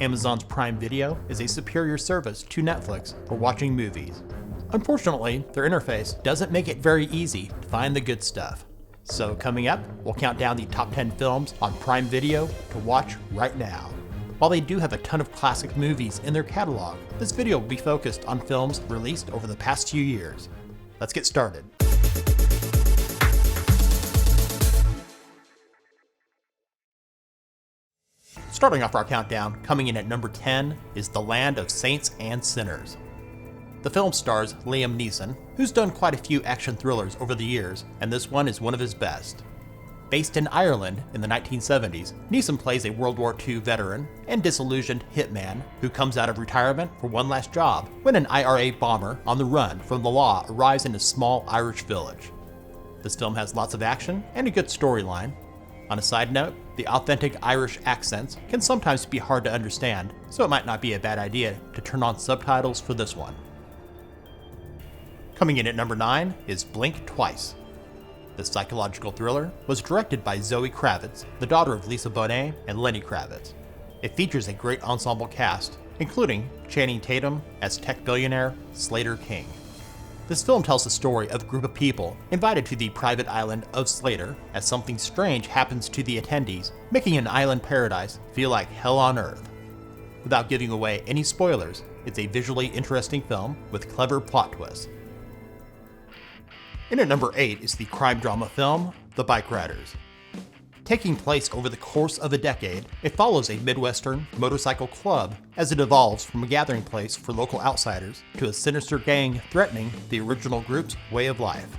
Amazon's Prime Video is a superior service to Netflix for watching movies. Unfortunately, their interface doesn't make it very easy to find the good stuff. So coming up, we'll count down the top 10 films on Prime Video to watch right now. While they do have a ton of classic movies in their catalog, this video will be focused on films released over the past few years. Let's get started. Starting off our countdown, coming in at number 10 is The Land of Saints and Sinners. The film stars Liam Neeson, who's done quite a few action thrillers over the years, and this one is one of his best. Based in Ireland in the 1970s, Neeson plays a World War II veteran and disillusioned hitman who comes out of retirement for one last job when an IRA bomber on the run from the law arrives in a small Irish village. This film has lots of action and a good storyline. On a side note, the authentic Irish accents can sometimes be hard to understand, so it might not be a bad idea to turn on subtitles for this one. Coming in at number 9 is Blink Twice. This psychological thriller was directed by Zoe Kravitz, the daughter of Lisa Bonet and Lenny Kravitz. It features a great ensemble cast, including Channing Tatum as tech billionaire Slater King. This film tells the story of a group of people invited to the private island of Slater as something strange happens to the attendees, making an island paradise feel like hell on earth. Without giving away any spoilers, it's a visually interesting film with clever plot twists. In at number 8 is the crime drama film, The Bike Riders. Taking place over the course of a decade, it follows a Midwestern motorcycle club as it evolves from a gathering place for local outsiders to a sinister gang threatening the original group's way of life.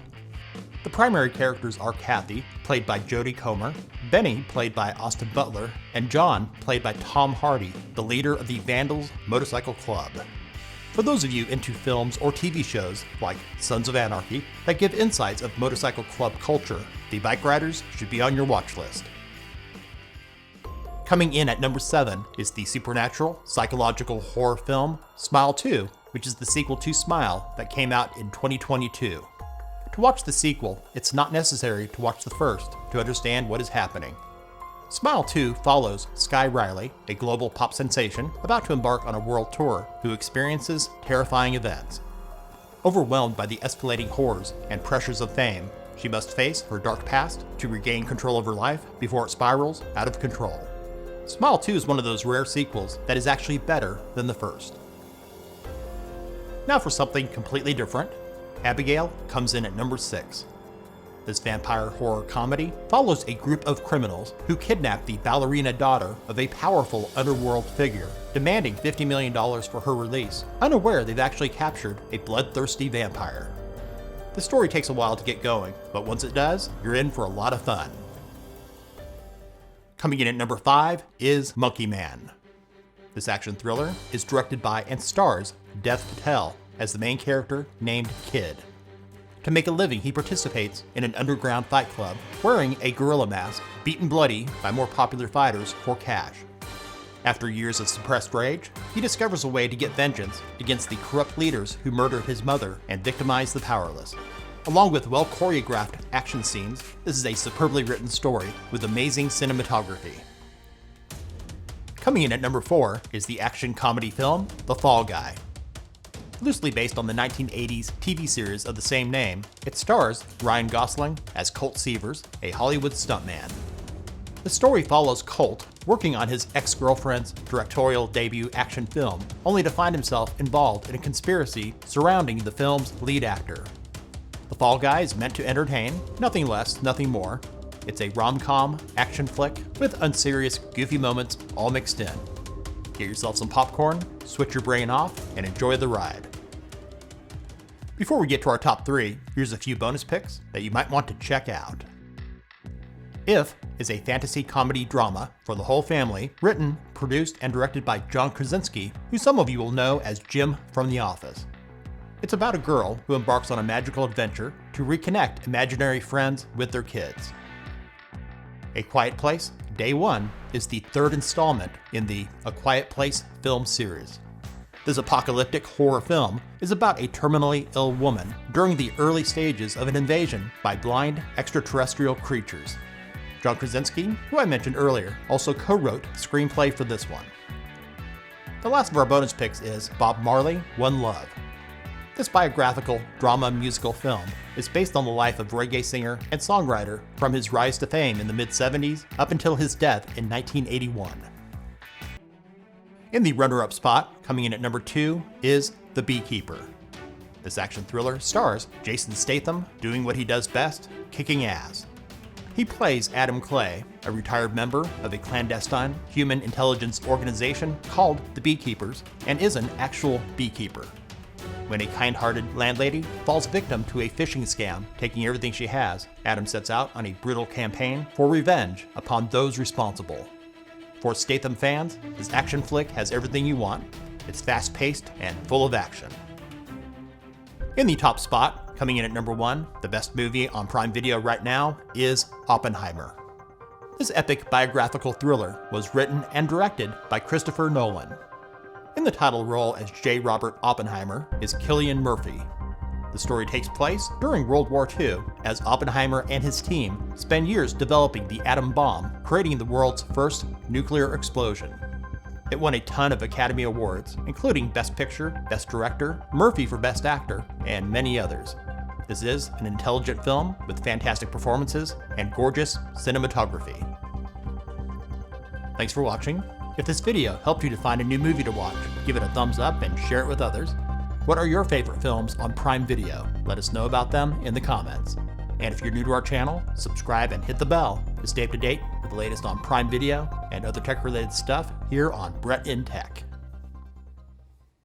The primary characters are Kathy, played by Jodie Comer, Benny, played by Austin Butler, and John, played by Tom Hardy, the leader of the Vandals Motorcycle Club. For those of you into films or TV shows like Sons of Anarchy that give insights of motorcycle club culture, The Bike Riders should be on your watch list. Coming in at number 7 is the supernatural psychological horror film Smile 2, which is the sequel to Smile that came out in 2022. To watch the sequel, it's not necessary to watch the first to understand what is happening. Smile 2 follows Sky Riley, a global pop sensation about to embark on a world tour who experiences terrifying events. Overwhelmed by the escalating horrors and pressures of fame, she must face her dark past to regain control of her life before it spirals out of control. Smile 2 is one of those rare sequels that is actually better than the first. Now for something completely different, Abigail comes in at number 6. This vampire horror comedy follows a group of criminals who kidnap the ballerina daughter of a powerful underworld figure, demanding $50 million for her release, unaware they've actually captured a bloodthirsty vampire. The story takes a while to get going, but once it does, you're in for a lot of fun. Coming in at number 5 is Monkey Man. This action thriller is directed by and stars Dev Patel as the main character named Kid. To make a living, he participates in an underground fight club, wearing a gorilla mask, beaten bloody by more popular fighters for cash. After years of suppressed rage, he discovers a way to get vengeance against the corrupt leaders who murdered his mother and victimized the powerless. Along with well-choreographed action scenes, this is a superbly written story with amazing cinematography. Coming in at number 4 is the action comedy film, The Fall Guy. Loosely based on the 1980s TV series of the same name, it stars Ryan Gosling as Colt Seavers, a Hollywood stuntman. The story follows Colt working on his ex-girlfriend's directorial debut action film, only to find himself involved in a conspiracy surrounding the film's lead actor. The Fall Guy is meant to entertain, nothing less, nothing more. It's a rom-com action flick with unserious, goofy moments all mixed in. Get yourself some popcorn, switch your brain off, and enjoy the ride. Before we get to our top 3, here's a few bonus picks that you might want to check out. If is a fantasy comedy drama for the whole family, written, produced, and directed by John Krasinski, who some of you will know as Jim from The Office. It's about a girl who embarks on a magical adventure to reconnect imaginary friends with their kids. A Quiet Place, Day 1 is the third installment in the A Quiet Place film series. This apocalyptic horror film is about a terminally ill woman during the early stages of an invasion by blind extraterrestrial creatures. John Krasinski, who I mentioned earlier, also co-wrote the screenplay for this one. The last of our bonus picks is Bob Marley, One Love. This biographical drama musical film is based on the life of reggae singer and songwriter from his rise to fame in the mid-70s up until his death in 1981. In the runner-up spot, coming in at number 2, is The Beekeeper. This action thriller stars Jason Statham doing what he does best, kicking ass. He plays Adam Clay, a retired member of a clandestine human intelligence organization called the Beekeepers, and is an actual beekeeper. When a kind-hearted landlady falls victim to a phishing scam, taking everything she has, Adam sets out on a brutal campaign for revenge upon those responsible. For Statham fans, this action flick has everything you want. It's fast-paced and full of action. In the top spot, coming in at number 1, the best movie on Prime Video right now is Oppenheimer. This epic biographical thriller was written and directed by Christopher Nolan. In the title role as J. Robert Oppenheimer is Cillian Murphy. The story takes place during World War II as Oppenheimer and his team spend years developing the atom bomb, creating the world's first nuclear explosion. It won a ton of Academy Awards, including Best Picture, Best Director, Murphy for Best Actor, and many others. This is an intelligent film with fantastic performances and gorgeous cinematography. Thanks for watching. If this video helped you to find a new movie to watch, give it a thumbs up and share it with others. What are your favorite films on Prime Video? Let us know about them in the comments. And if you're new to our channel, subscribe and hit the bell to stay up to date with the latest on Prime Video and other tech-related stuff here on Brett in Tech.